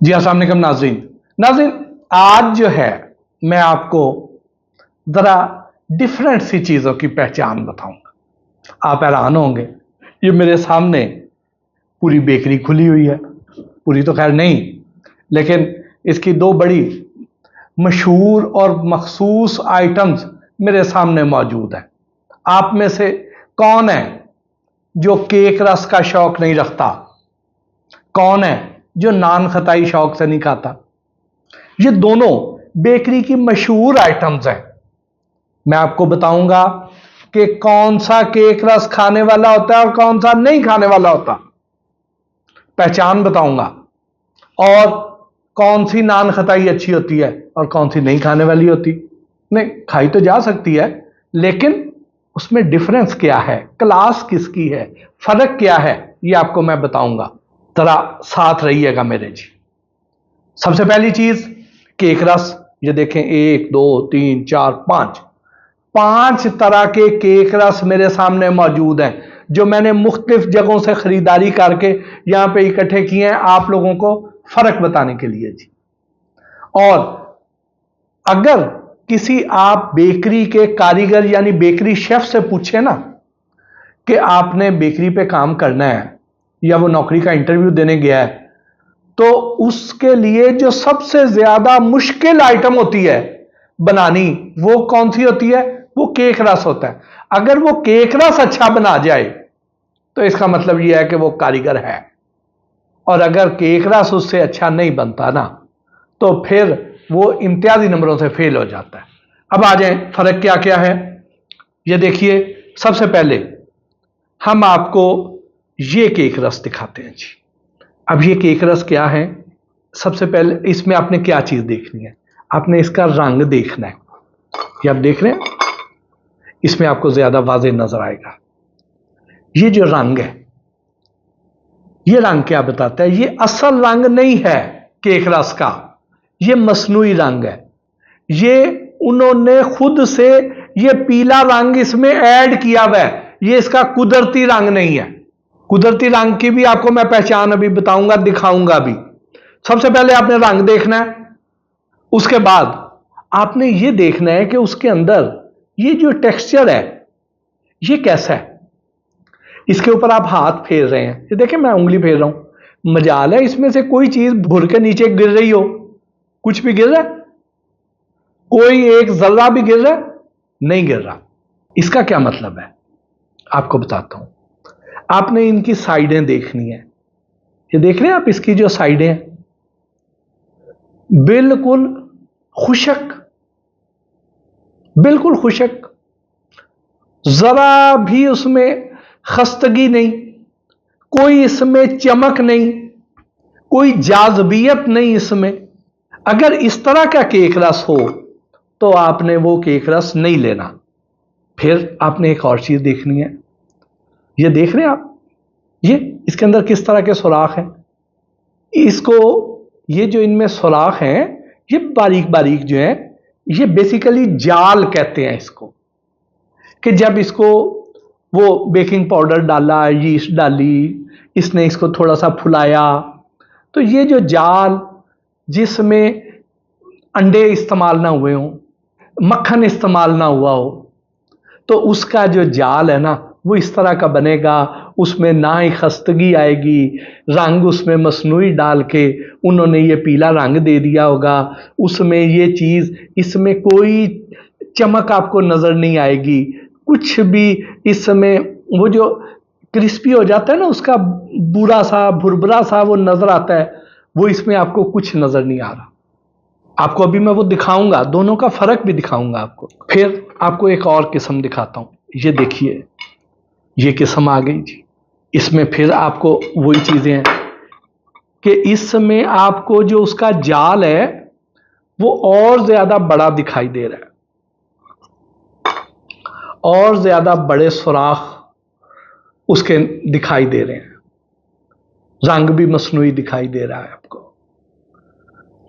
जी अस्सलाम वालेकुम नाज़रीन। नाज़रीन, आज जो है मैं आपको ज़रा डिफरेंट सी चीज़ों की पहचान बताऊंगा। आप हैरान होंगे। ये मेरे सामने पूरी बेकरी खुली हुई है, पूरी तो खैर नहीं, लेकिन इसकी दो बड़ी मशहूर और मखसूस आइटम्स मेरे सामने मौजूद हैं। आप में से कौन है जो केक रस का शौक नहीं रखता? कौन है जो नान खताई शौक से नहीं खाता? ये दोनों बेकरी की मशहूर आइटम्स हैं। मैं आपको बताऊंगा कि कौन सा केक रस खाने वाला होता है और कौन सा नहीं खाने वाला होता। पहचान बताऊंगा, और कौन सी नान खताई अच्छी होती है और कौन सी नहीं खाने वाली होती। नहीं, खाई तो जा सकती है, लेकिन उसमें डिफरेंस क्या है, क्लास किसकी है, फर्क क्या है, ये आपको मैं बताऊंगा। जरा साथ रहिएगा मेरे जी। सबसे पहली चीज, केक रस। ये देखें, 1 2 3 4 5 5 तरह के केक रस मेरे सामने मौजूद हैं, जो मैंने मुख्तलिफ जगहों से खरीदारी करके यहां पे इकट्ठे किए हैं आप लोगों को फर्क बताने के लिए जी। और अगर किसी आप बेकरी के कारीगर यानी बेकरी शेफ से पूछे ना कि आपने बेकरी पे काम करना है या वो नौकरी का इंटरव्यू देने गया है, तो उसके लिए जो सबसे ज्यादा मुश्किल आइटम होती है बनानी, वो कौन सी होती है? वो केक रस होता है। अगर वो केक रस अच्छा बना जाए तो इसका मतलब यह है कि वो कारीगर है, और अगर केक रस उससे अच्छा नहीं बनता ना, तो फिर वो इम्तियाजी नंबरों से फेल हो जाता है। अब आ जाए, फर्क क्या क्या है। ये देखिए, सबसे पहले हम आपको ये केक रस दिखाते हैं जी। अब ये केक रस क्या है? सबसे पहले इसमें आपने क्या चीज देखनी है? आपने इसका रंग देखना है। ये आप देख रहे हैं, इसमें आपको ज्यादा वाज़ेह नजर आएगा। ये जो रंग है, ये रंग क्या बताता है? ये असल रंग नहीं है केक रस का, ये मसनूई रंग है। ये उन्होंने खुद से ये पीला रंग इसमें ऐड किया हुआ है, ये इसका कुदरती रंग नहीं है। कुदरती रंग की भी आपको मैं पहचान अभी बताऊंगा, दिखाऊंगा भी। सबसे पहले आपने रंग देखना है, उसके बाद आपने ये देखना है कि उसके अंदर ये जो टेक्सचर है ये कैसा है। इसके ऊपर आप हाथ फेर रहे हैं, ये देखें मैं उंगली फेर रहा हूं, मजाल है इसमें से कोई चीज भुर के नीचे गिर रही हो। कुछ भी गिर रहा है? कोई एक जर्रा भी गिर रहा है? नहीं गिर रहा। इसका क्या मतलब है आपको बताता हूं। आपने इनकी साइडें देखनी है। ये देख रहे हैं आप, इसकी जो साइडें हैं बिल्कुल खुशक, बिल्कुल खुशक, जरा भी उसमें खस्तगी नहीं, कोई इसमें चमक नहीं, कोई जाज़बियत नहीं इसमें। अगर इस तरह का केक रस हो तो आपने वो केक रस नहीं लेना। फिर आपने एक और चीज देखनी है। ये देख रहे हैं आप, ये इसके अंदर किस तरह के सुराख हैं। इसको, ये जो इनमें सुराख हैं, ये बारीक बारीक जो है, ये बेसिकली जाल कहते हैं इसको। कि जब इसको वो बेकिंग पाउडर डाला, यीस्ट डाली, इसने इसको थोड़ा सा फुलाया, तो ये जो जाल, जिसमें अंडे इस्तेमाल ना हुए हों, मक्खन इस्तेमाल ना हुआ हो, तो उसका जो जाल है ना, वो इस तरह का बनेगा। उसमें ना ही खस्तगी आएगी, रंग उसमें मसनूई डाल के उन्होंने ये पीला रंग दे दिया होगा। उसमें ये चीज, इसमें कोई चमक आपको नजर नहीं आएगी कुछ भी। इसमें वो जो क्रिस्पी हो जाता है ना, उसका बुरा सा भुरभुरा सा वो नजर आता है, वो इसमें आपको कुछ नजर नहीं आ रहा। आपको अभी मैं वो दिखाऊंगा, दोनों का फर्क भी दिखाऊंगा आपको। फिर आपको एक और किस्म दिखाता हूं। ये देखिए, ये किस्म आ गई जी। इसमें फिर आपको वही चीजें हैं कि इसमें आपको जो उसका जाल है वो और ज्यादा बड़ा दिखाई दे रहा है, और ज्यादा बड़े सुराख उसके दिखाई दे रहे हैं। रंग भी मसनूई दिखाई दे रहा है आपको।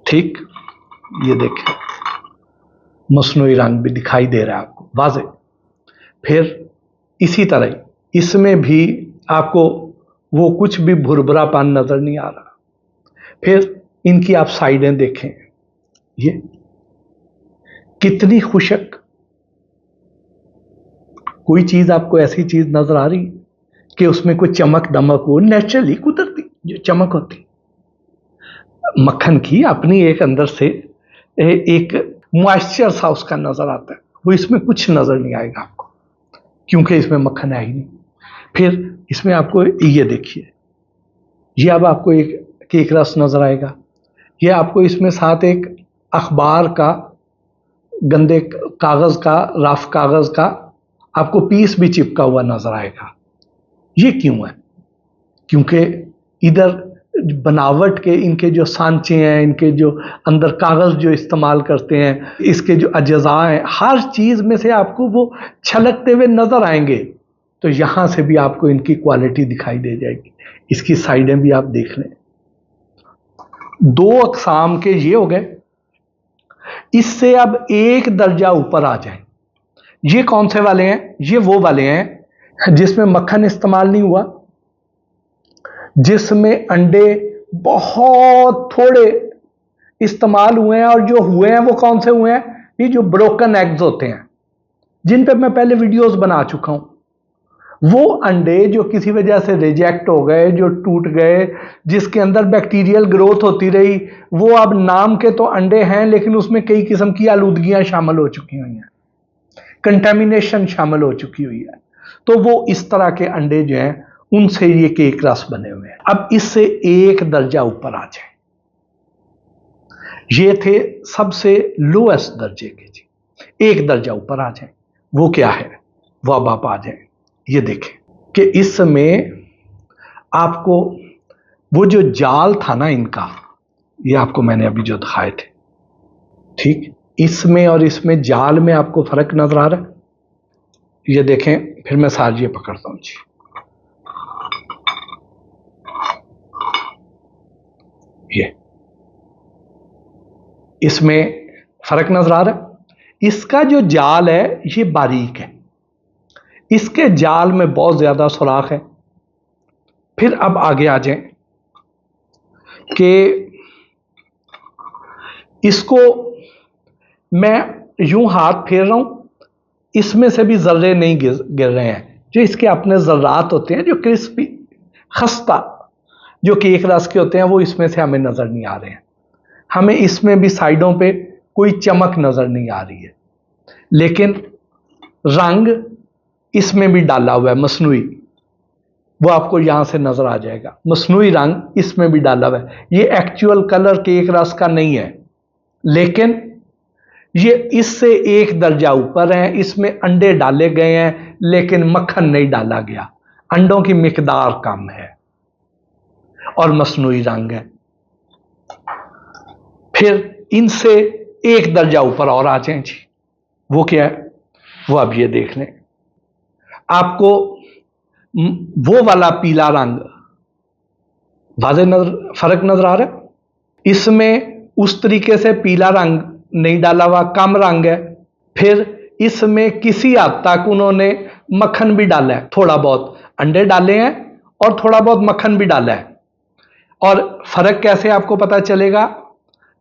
ठीक, ये देखें, मसनूई रंग भी दिखाई दे रहा है आपको वाज़े। फिर इसी तरह इसमें भी आपको वो कुछ भी भुरभुरापन नजर नहीं आ रहा। फिर इनकी आप साइडें देखें, ये कितनी खुशक, कोई चीज आपको ऐसी चीज नजर आ रही कि उसमें कोई चमक दमक हो, नेचुरली कुदरती जो चमक होती मक्खन की, अपनी एक अंदर से एक मॉइस्चर सा उसका नजर आता है, वो इसमें कुछ नजर नहीं आएगा आपको, क्योंकि इसमें मक्खन है ही नहीं। फिर इसमें आपको ये देखिए, ये अब आपको एक केक रस नजर आएगा, ये आपको इसमें साथ एक अखबार का, गंदे कागज का, रफ कागज का आपको पीस भी चिपका हुआ नजर आएगा। ये क्यों है? क्योंकि इधर बनावट के इनके जो सांचे हैं, इनके जो अंदर कागज जो इस्तेमाल करते हैं, इसके जो अज्जा हैं, हर चीज में से आपको वो छलकते हुए नजर आएंगे। तो यहां से भी आपको इनकी क्वालिटी दिखाई दे जाएगी। इसकी साइडें भी आप देख लें, दो अकसाम के ये हो गए। इससे अब एक दर्जा ऊपर आ जाए, ये कौन से वाले हैं? ये वो वाले हैं जिसमें मक्खन इस्तेमाल नहीं हुआ, जिसमें अंडे बहुत थोड़े इस्तेमाल हुए हैं, और जो हुए हैं वो कौन से हुए हैं? ये जो ब्रोकन एग्स होते हैं, जिन पे मैं पहले वीडियोस बना चुका हूं, वो अंडे जो किसी वजह से रिजेक्ट हो गए, जो टूट गए, जिसके अंदर बैक्टीरियल ग्रोथ होती रही, वो अब नाम के तो अंडे हैं, लेकिन उसमें कई किस्म की आलूदगियां शामिल हो चुकी हुई हैं, कंटेमिनेशन शामिल हो चुकी हुई है। तो वो इस तरह के अंडे जो हैं, उनसे ये केक रस बने हुए हैं। अब इससे एक दर्जा ऊपर आ जाए, ये थे सबसे लोएस्ट दर्जे के जी, एक दर्जा ऊपर आ जाए, वो क्या है? वो अब आप आ जाए, ये देखें कि इसमें आपको वो जो जाल था ना इनका, ये आपको मैंने अभी जो दिखाए थे, ठीक, इसमें और इसमें जाल में आपको फर्क नजर आ रहा है? ये देखें, फिर मैं साजिए पकड़ता हूं जी, ये इसमें फर्क नजर आ रहा है? इसका जो जाल है ये बारीक है, इसके जाल में बहुत ज्यादा सुराख है। फिर अब आगे आ जाएं कि इसको मैं यूं हाथ फेर रहा हूं, इसमें से भी जर्रे नहीं गिर रहे हैं, जो इसके अपने जर्रात होते हैं, जो क्रिस्पी खस्ता जो केक रस के होते हैं, वो इसमें से हमें नजर नहीं आ रहे हैं। हमें इसमें भी साइडों पे कोई चमक नजर नहीं आ रही है, लेकिन रंग इसमें भी डाला हुआ है मसनूई, वो आपको यहां से नजर आ जाएगा, मसनूई रंग इसमें भी डाला हुआ है। ये एक्चुअल कलर केक रस का नहीं है, लेकिन ये इससे एक दर्जा ऊपर है। इसमें अंडे डाले गए हैं, लेकिन मक्खन नहीं डाला गया, अंडों की मिकदार कम है और मसनूई रंग है। फिर इनसे एक दर्जा ऊपर और आ जाए जी, वो क्या है? वो अब ये देख लें, आपको वो वाला पीला रंग वाज़े नजर, फर्क नजर आ रहा है? इसमें उस तरीके से पीला रंग नहीं डाला हुआ, कम रंग है। फिर इसमें किसी हद तक उन्होंने मक्खन भी डाला है, थोड़ा बहुत अंडे डाले हैं और थोड़ा बहुत मक्खन भी डाला है। और फर्क कैसे आपको पता चलेगा?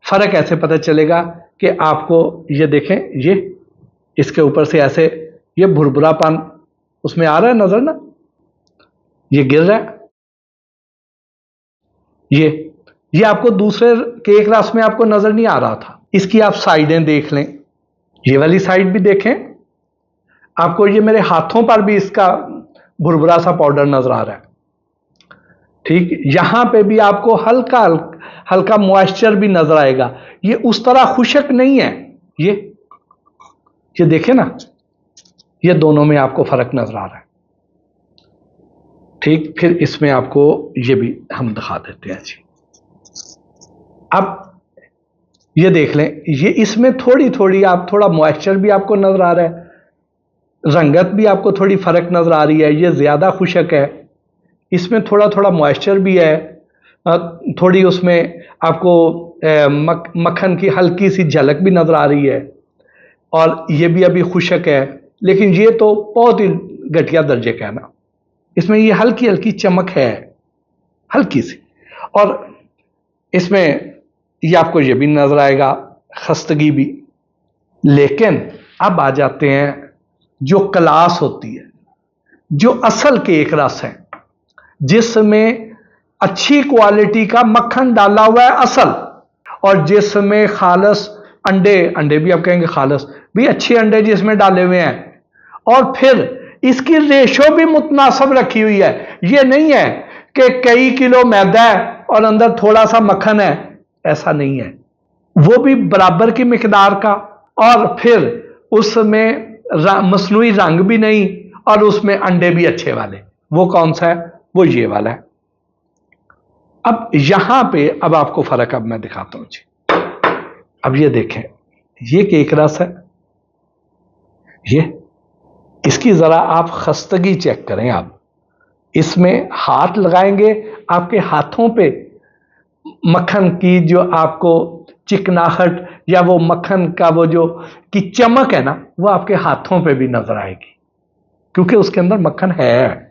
फर्क ऐसे पता चलेगा कि आपको ये देखें, ये इसके ऊपर से ऐसे ये भुरभुरापन उसमें आ रहा है नजर ना, ये गिर रहा है, ये आपको दूसरे केक रस में आपको नजर नहीं आ रहा था। इसकी आप साइडें देख लें, ये वाली साइड भी देखें, आपको ये मेरे हाथों पर भी इसका भुरभुरा सा पाउडर नजर आ रहा है, ठीक। यहां पे भी आपको हल्का हल्का मॉइस्चर भी नजर आएगा, ये उस तरह खुशक नहीं है। ये देखें ना, ये दोनों में आपको फर्क नजर आ रहा है, ठीक। फिर इसमें आपको ये भी हम दिखा देते हैं जी। अब ये देख लें, ये इसमें थोड़ी थोड़ी आप थोड़ा मॉइस्चर भी आपको नजर आ रहा है, रंगत भी आपको थोड़ी फर्क नजर आ रही है, ये ज्यादा खुशक है, इसमें थोड़ा थोड़ा मॉइस्चर भी है, थोड़ी उसमें आपको मक्खन की हल्की सी झलक भी नजर आ रही है, और ये भी अभी खुशक है, लेकिन ये तो बहुत ही घटिया दर्जे का है ना। इसमें ये हल्की हल्की चमक है, हल्की सी, और इसमें ये आपको ये भी नजर आएगा, खस्तगी भी। लेकिन अब आ जाते हैं जो क्लास होती है, जो असल केक रस है, जिसमें अच्छी क्वालिटी का मक्खन डाला हुआ है असल, और जिसमें खालस अंडे, अंडे भी आप कहेंगे खालस भी, अच्छे अंडे जिसमें डाले हुए हैं, और फिर इसकी रेशो भी मुतनासिब रखी हुई है। यह नहीं है कि कई किलो मैदा है और अंदर थोड़ा सा मक्खन है, ऐसा नहीं है। वो भी बराबर की मिकदार का, और फिर उसमें मसनूई रंग भी नहीं, और उसमें अंडे भी अच्छे वाले। वो कौन सा है? वो ये वाला है। अब यहां पे अब आपको फर्क अब मैं दिखाता हूं जी। अब ये देखें, ये केक रस है, ये इसकी जरा आप खस्तगी चेक करें। आप इसमें हाथ लगाएंगे, आपके हाथों पे मक्खन की जो आपको चिकनाहट या वो मक्खन का वो जो की चमक है ना, वो आपके हाथों पे भी नजर आएगी, क्योंकि उसके अंदर मक्खन है।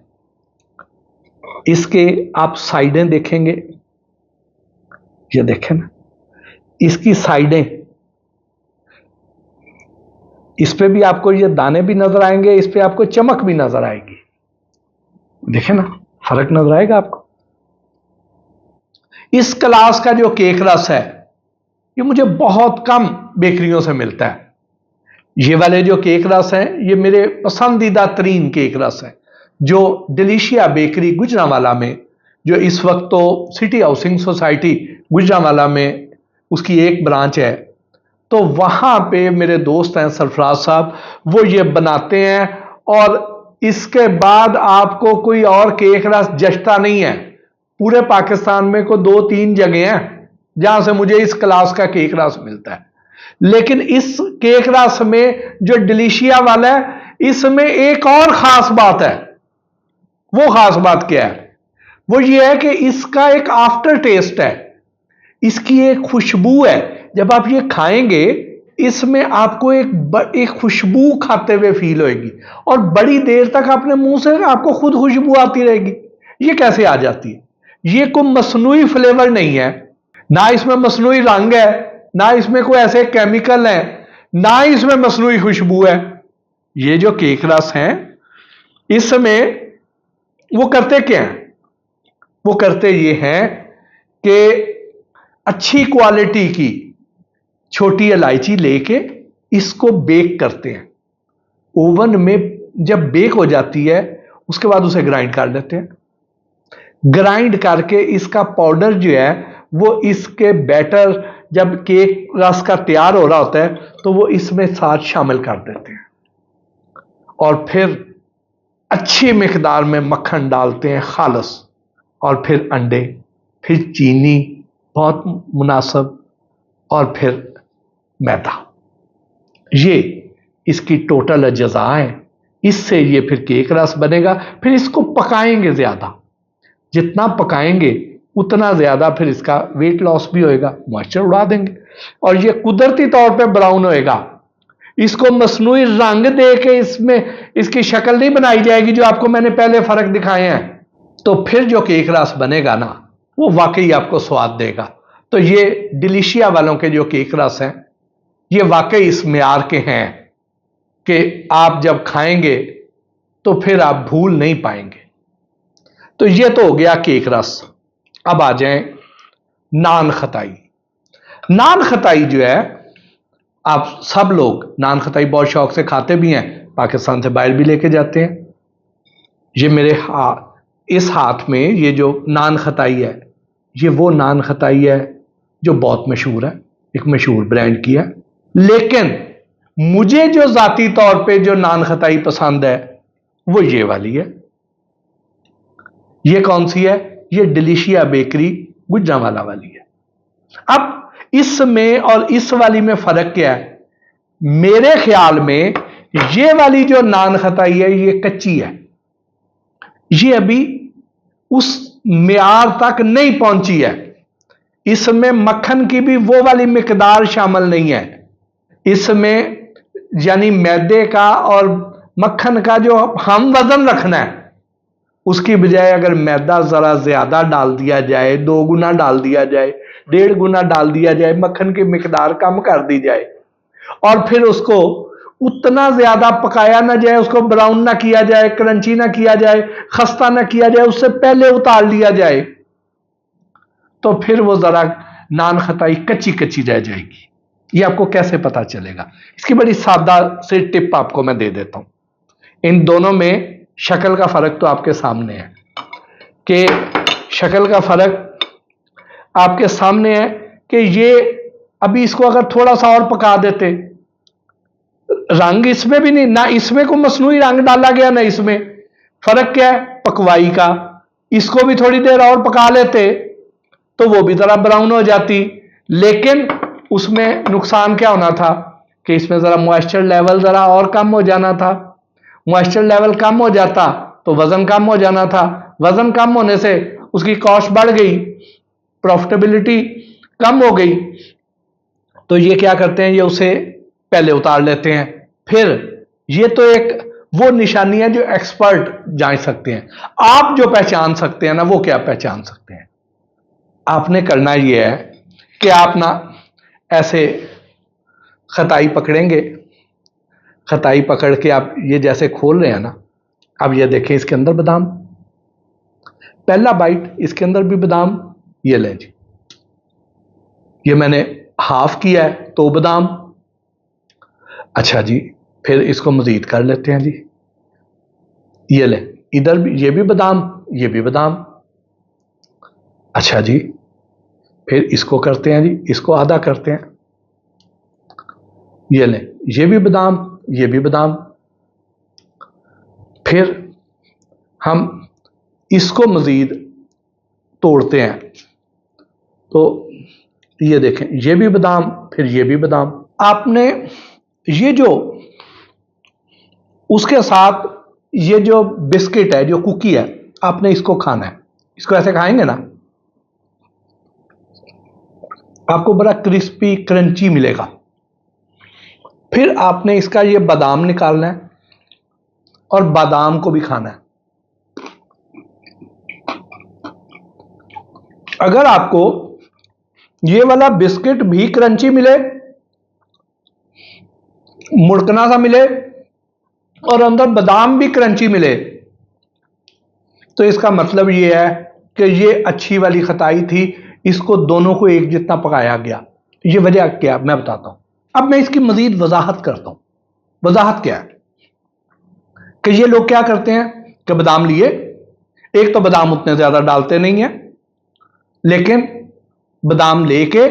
इसके आप साइडें देखेंगे, ये देखें ना, इसकी साइडें, इस पे भी आपको ये दाने भी नजर आएंगे, इस पे आपको चमक भी नजर आएगी। देखें ना, फर्क नजर आएगा आपको। इस क्लास का जो केक रस है, ये मुझे बहुत कम बेकरियों से मिलता है। ये वाले जो केक रस हैं, ये मेरे पसंदीदा तरीन केक रस है, जो डिलीशिया बेकरी गुजरांवाला में, जो इस वक्त तो सिटी हाउसिंग सोसाइटी गुजरांवाला में उसकी एक ब्रांच है, तो वहां पे मेरे दोस्त हैं सरफराज साहब, वो ये बनाते हैं। और इसके बाद आपको कोई और केक रस जचता नहीं है। पूरे पाकिस्तान में को 2-3 जगह हैं जहां से मुझे इस क्लास का केक रस मिलता है। लेकिन इस केक रस में जो डिलीशिया वाला है, इसमें एक और खास बात है। वो खास बात क्या है? वो ये है कि इसका एक आफ्टर टेस्ट है, इसकी एक खुशबू है। जब आप ये खाएंगे, इसमें आपको एक खुशबू खाते हुए फील होगी, और बड़ी देर तक अपने मुंह से आपको खुद खुशबू आती रहेगी। ये कैसे आ जाती है? ये कोई मसनूई फ्लेवर नहीं है, ना इसमें मसनूई रंग है, ना इसमें कोई ऐसे केमिकल है, ना इसमें मसनूई खुशबू है। ये जो केक रस हैं, इसमें वो करते क्या हैं? वो करते ये हैं कि अच्छी क्वालिटी की छोटी इलायची लेके इसको बेक करते हैं ओवन में। जब बेक हो जाती है, उसके बाद उसे ग्राइंड कर लेते हैं। ग्राइंड करके इसका पाउडर जो है, वो इसके बैटर, जब केक रस का तैयार हो रहा होता है, तो वो इसमें साथ शामिल कर देते हैं, और फिर अच्छी मिकदार में मक्खन डालते हैं खालस, और फिर अंडे, फिर चीनी बहुत मुनासिब, और फिर मैदा। ये इसकी टोटल अज्जा है। इससे ये फिर केक रस बनेगा। फिर इसको पकाएंगे ज्यादा, जितना पकाएंगे उतना ज्यादा फिर इसका वेट लॉस भी होएगा, मॉइस्चर उड़ा देंगे, और ये कुदरती तौर पे ब्राउन होएगा। इसको मसनूई रंग दे के इसमें इसकी शक्ल नहीं बनाई जाएगी, जो आपको मैंने पहले फर्क दिखाए हैं। तो फिर जो केक रस बनेगा ना, वो वाकई आपको स्वाद देगा। तो ये डिलीशिया वालों के जो केक रस हैं, ये वाकई इस मियार के हैं कि आप जब खाएंगे तो फिर आप भूल नहीं पाएंगे। तो ये तो हो गया केक रस। अब आ जाएं नान खताई। नान खताई जो है, आप सब लोग नान खताई बहुत शौक से खाते भी हैं, पाकिस्तान से बाहर भी लेके जाते हैं। ये मेरे इस हाथ में ये जो नान खताई है, ये वो नान खताई है जो बहुत मशहूर है, एक मशहूर ब्रांड की है। लेकिन मुझे जो जाती तौर पे जो नान खताई पसंद है, वो ये वाली है। ये कौन सी है? ये डिलीशिया बेकरी गुजरांवाला वाली है। अब इसमें और इस वाली में फर्क क्या है? मेरे ख्याल में ये वाली जो नान खताई है, ये कच्ची है, ये अभी उस मियार तक नहीं पहुंची है। इसमें मक्खन की भी वो वाली मिकदार शामिल नहीं है। इसमें यानी मैदे का और मक्खन का जो हम वजन रखना है, उसकी बजाय अगर मैदा जरा ज्यादा डाल दिया जाए, 2 गुना डाल दिया जाए, 1.5 गुना डाल दिया जाए, मक्खन की मिकदार कम कर दी जाए, और फिर उसको उतना ज्यादा पकाया ना जाए, उसको ब्राउन ना किया जाए, क्रंची ना किया जाए, खस्ता ना किया जाए, उससे पहले उतार लिया जाए, तो फिर वो जरा नान खताई कच्ची कच्ची रह जाएगी। ये आपको कैसे पता चलेगा? इसकी बड़ी सादा से टिप आपको मैं दे देता हूं। इन दोनों में शक्ल का फर्क तो आपके सामने है कि शक्ल का फर्क आपके सामने है कि ये अभी इसको अगर थोड़ा सा और पका देते, रंग इसमें भी नहीं, ना इसमें कोई मसनूई रंग डाला गया ना इसमें, फर्क क्या है? पकवाई का। इसको भी थोड़ी देर और पका लेते तो वो भी जरा ब्राउन हो जाती, लेकिन उसमें नुकसान क्या होना था कि इसमें जरा मॉइस्चर लेवल जरा और कम हो जाना था। मॉइस्चर लेवल कम हो जाता तो वजन कम हो जाना था, वजन कम होने से उसकी कॉस्ट बढ़ गई, प्रॉफिटेबिलिटी कम हो गई। तो ये क्या करते हैं, ये उसे पहले उतार लेते हैं। फिर ये तो एक वो निशानी है जो एक्सपर्ट जान सकते हैं। आप जो पहचान सकते हैं ना, वो क्या पहचान सकते हैं? आपने करना ये है कि आप ना ऐसे खताई पकड़ेंगे, खताई पकड़ के आप ये जैसे खोल रहे हैं ना, अब ये देखें इसके अंदर बादाम, पहला बाइट इसके अंदर भी बादाम, ये लें जी, ये मैंने हाफ किया है तो बादाम। अच्छा जी, फिर इसको मजीद कर लेते हैं जी, ये लें, इधर भी ये भी बादाम, ये भी बादाम। अच्छा जी, फिर इसको करते हैं जी, इसको आधा करते हैं, ये लें, ये भी बादाम, ये भी बादाम। फिर हम इसको मजीद तोड़ते हैं तो ये देखें, ये भी बादाम, फिर ये भी बादाम। आपने ये जो उसके साथ ये जो बिस्किट है, जो कुकी है, आपने इसको खाना है। इसको ऐसे खाएंगे ना, आपको बड़ा क्रिस्पी क्रंची मिलेगा। फिर आपने इसका ये बादाम निकालना है और बादाम को भी खाना है। अगर आपको ये वाला बिस्किट भी क्रंची मिले, मुड़कना सा मिले, और अंदर बादाम भी क्रंची मिले, तो इसका मतलब ये है कि ये अच्छी वाली खताई थी, इसको दोनों को एक जितना पकाया गया। ये वजह क्या मैं बताता हूं। अब मैं इसकी मजीद वजाहत करता हूं। वजाहत क्या है कि ये लोग क्या करते हैं कि बादाम लिए, एक तो बादाम उतने ज्यादा डालते नहीं है, लेकिन बादाम लेके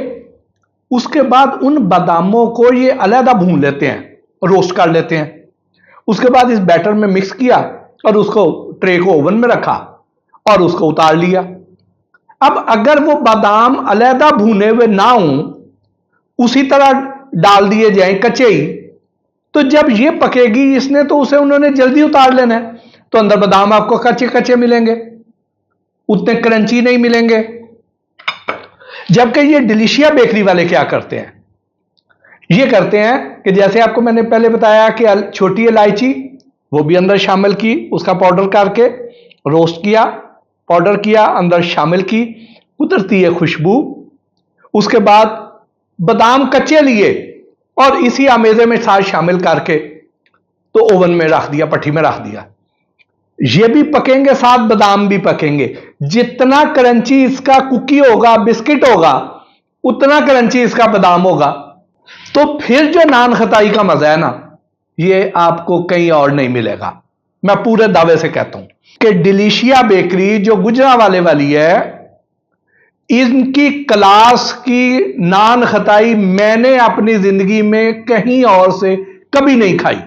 उसके बाद उन बादामों को ये अलहदा भून लेते हैं, रोस्ट कर लेते हैं। उसके बाद इस बैटर में मिक्स किया और उसको ट्रे को ओवन में रखा और उसको उतार लिया। अब अगर वो बादाम अलहदा भुने हुए ना हो, उसी तरह डाल दिए जाए कच्चे ही, तो जब ये पकेगी इसने तो उसे उन्होंने जल्दी उतार लेना है, तो अंदर बादाम आपको कच्चे कच्चे मिलेंगे, उतने क्रंची नहीं मिलेंगे। जबकि ये डिलीशिया बेकरी वाले क्या करते हैं, ये करते हैं कि जैसे आपको मैंने पहले बताया कि छोटी इलायची वो भी अंदर शामिल की, उसका पाउडर करके रोस्ट किया, पाउडर किया, अंदर शामिल की, उतरती है खुशबू। उसके बाद बादाम कच्चे लिए और इसी आमेजे में साथ शामिल करके तो ओवन में रख दिया, भट्ठी में रख दिया। ये भी पकेंगे, साथ बादाम भी पकेंगे। जितना क्रंची इसका कुकी होगा, बिस्किट होगा, उतना क्रंची इसका बादाम होगा। तो फिर जो नान खताई का मजा है ना, ये आपको कहीं और नहीं मिलेगा। मैं पूरे दावे से कहता हूं कि डिलीशिया बेकरी जो गुजरांवाले वाली है, इनकी क्लास की नान खताई मैंने अपनी जिंदगी में कहीं और से कभी नहीं खाई।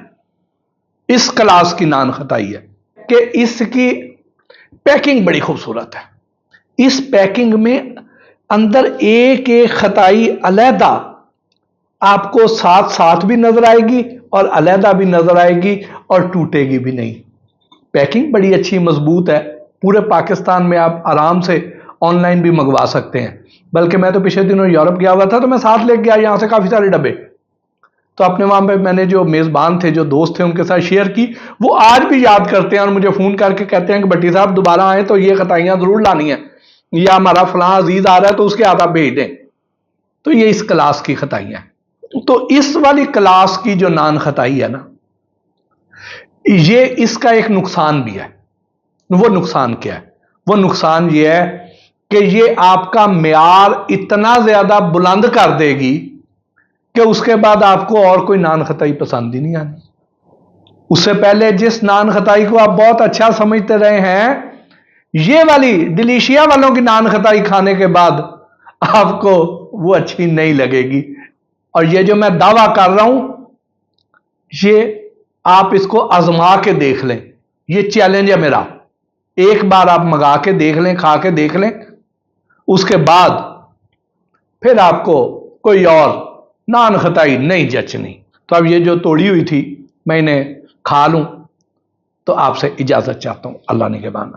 इस क्लास की नान खताई है कि इसकी पैकिंग बड़ी खूबसूरत है। इस पैकिंग में अंदर एक एक खताई अलहदा आपको साथ साथ भी नजर आएगी और अलहदा भी नजर आएगी और टूटेगी भी नहीं। पैकिंग बड़ी अच्छी मजबूत है। पूरे पाकिस्तान में आप आराम से ऑनलाइन भी मंगवा सकते हैं। बल्कि मैं तो पिछले दिनों यूरोप गया हुआ था, तो मैं साथ लेके गया यहां से काफी सारे डब्बे। तो अपने वहां पे मैंने जो मेजबान थे, जो दोस्त थे, उनके साथ शेयर की। वो आज भी याद करते हैं और मुझे फोन करके कहते हैं कि भट्टी साहब दोबारा आए तो ये खताइयां जरूर लानी है, या हमारा फलां अजीज आ रहा है तो उसके हाथ आप भेज दें। तो ये इस क्लास की खताइयां हैं। तो इस वाली क्लास की जो नान खताई है ना, ये इसका एक नुकसान भी है। वो नुकसान क्या है? वो नुकसान ये है कि ये आपका म्यार इतना ज्यादा बुलंद कर देगी कि उसके बाद आपको और कोई नान खताई पसंद ही नहीं आनी। उससे पहले जिस नान खताई को आप बहुत अच्छा समझते रहे हैं, ये वाली डिलीशिया वालों की नान खताई खाने के बाद आपको वो अच्छी नहीं लगेगी। और ये जो मैं दावा कर रहा हूं, ये आप इसको आजमा के देख लें। ये चैलेंज है मेरा। एक बार आप मंगा के देख लें, खा के देख लें, उसके बाद फिर आपको कोई और नान खताई नहीं जचनी। तो अब ये जो तोड़ी हुई थी मैं इन्हें खा लूं, तो आपसे इजाजत चाहता हूं। अल्लाह निगहबान।